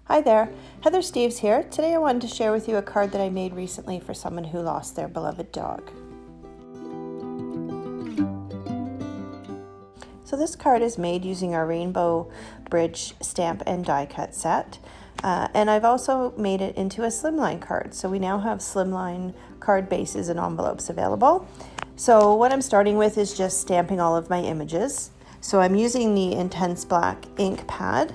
Hi there, Heather Steves here. Today I wanted to share with you a card that I made recently for someone who lost their beloved dog. So this card is made using our Rainbow Bridge stamp and die cut set. And I've also made it into a slimline card. So we now have slimline card bases and envelopes available. So what I'm starting with is just stamping all of my images. So I'm using the intense black ink pad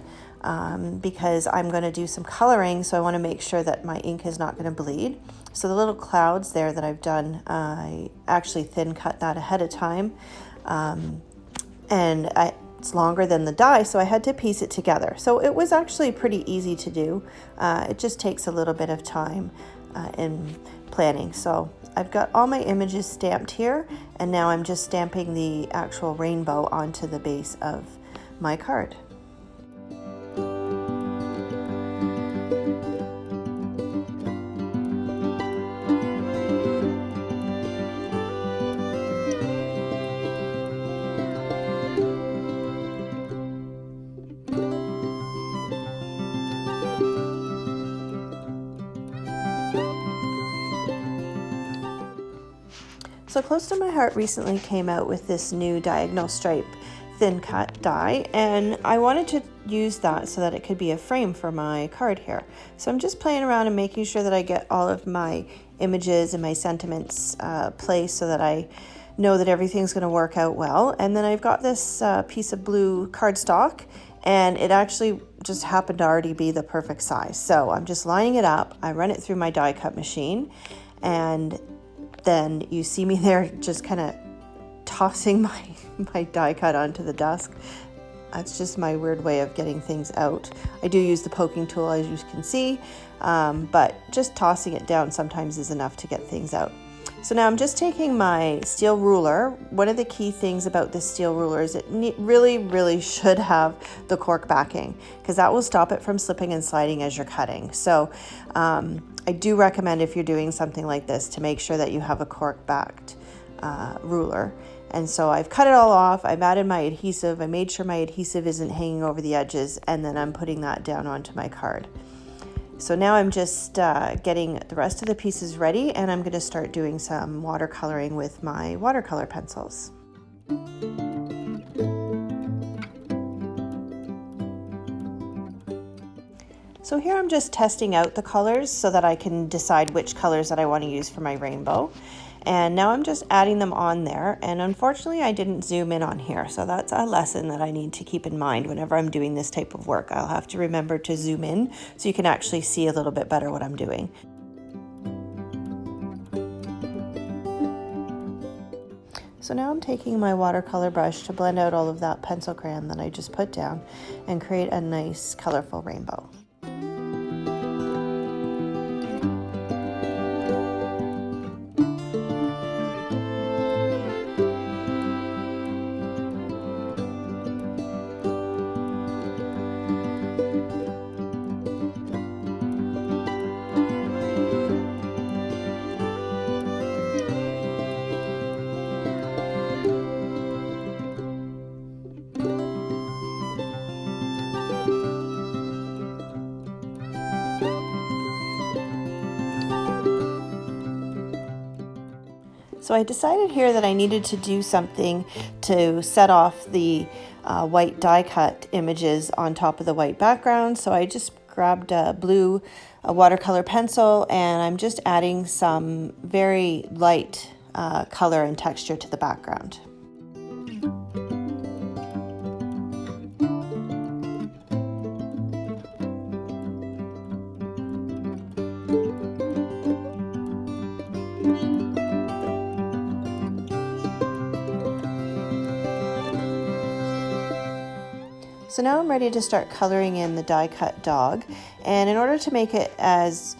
because I'm going to do some coloring, so I want to make sure that my ink is not going to bleed. So the little clouds there that I've done, I actually thin cut that ahead of time. It's longer than the die, so I had to piece it together. So it was actually pretty easy to do. It just takes a little bit of time in planning. So I've got all my images stamped here, and now I'm just stamping the actual rainbow onto the base of my card. So Close to My Heart recently came out with this new diagonal stripe thin cut die, and I wanted to use that so that it could be a frame for my card here. So I'm just playing around and making sure that I get all of my images and my sentiments placed so that I know that everything's going to work out well. And then I've got this piece of blue cardstock, and it actually just happened to already be the perfect size. So I'm just lining it up. I run it through my die cut machine, and then you see me there just kind of tossing my die cut onto the desk. That's just my weird way of getting things out. I do use the poking tool, as you can see, but just tossing it down sometimes is enough to get things out. So now I'm just taking my steel ruler. One of the key things about this steel ruler is it really should have the cork backing, because that will stop it from slipping and sliding as you're cutting. So I do recommend, if you're doing something like this, to make sure that you have a cork backed ruler. And so I've cut it all off. I've added my adhesive. I made sure my adhesive isn't hanging over the edges, and then I'm putting that down onto my card. So now I'm just getting the rest of the pieces ready, and I'm going to start doing some watercoloring with my watercolor pencils. So here I'm just testing out the colors so that I can decide which colors that I want to use for my rainbow. And now I'm just adding them on there, and unfortunately I didn't zoom in on here, so that's a lesson that I need to keep in mind whenever I'm doing this type of work. I'll have to remember to zoom in so you can actually see a little bit better what I'm doing. So now I'm taking my watercolor brush to blend out all of that pencil crayon that I just put down and create a nice colorful rainbow. So I decided here that I needed to do something to set off the white die cut images on top of the white background. So I just grabbed a blue watercolor pencil, and I'm just adding some very light color and texture to the background. So now I'm ready to start coloring in the die cut dog, and in order to make it as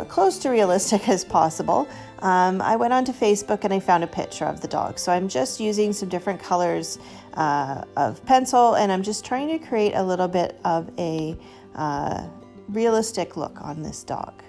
close to realistic as possible, I went onto Facebook and I found a picture of the dog. So I'm just using some different colors of pencil, and I'm just trying to create a little bit of a realistic look on this dog.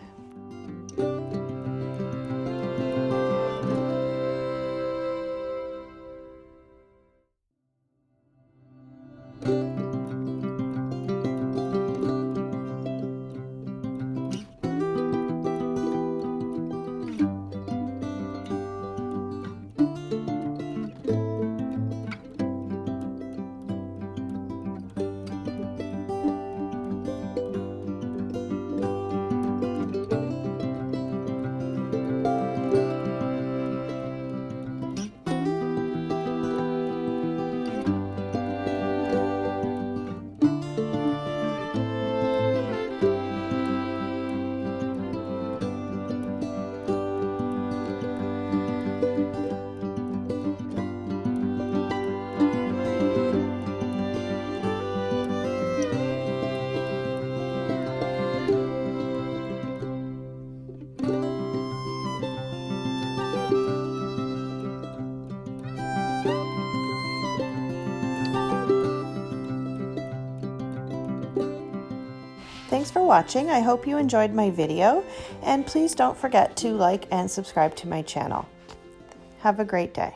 Thanks for watching. I hope you enjoyed my video, and please don't forget to like and subscribe to my channel. Have a great day.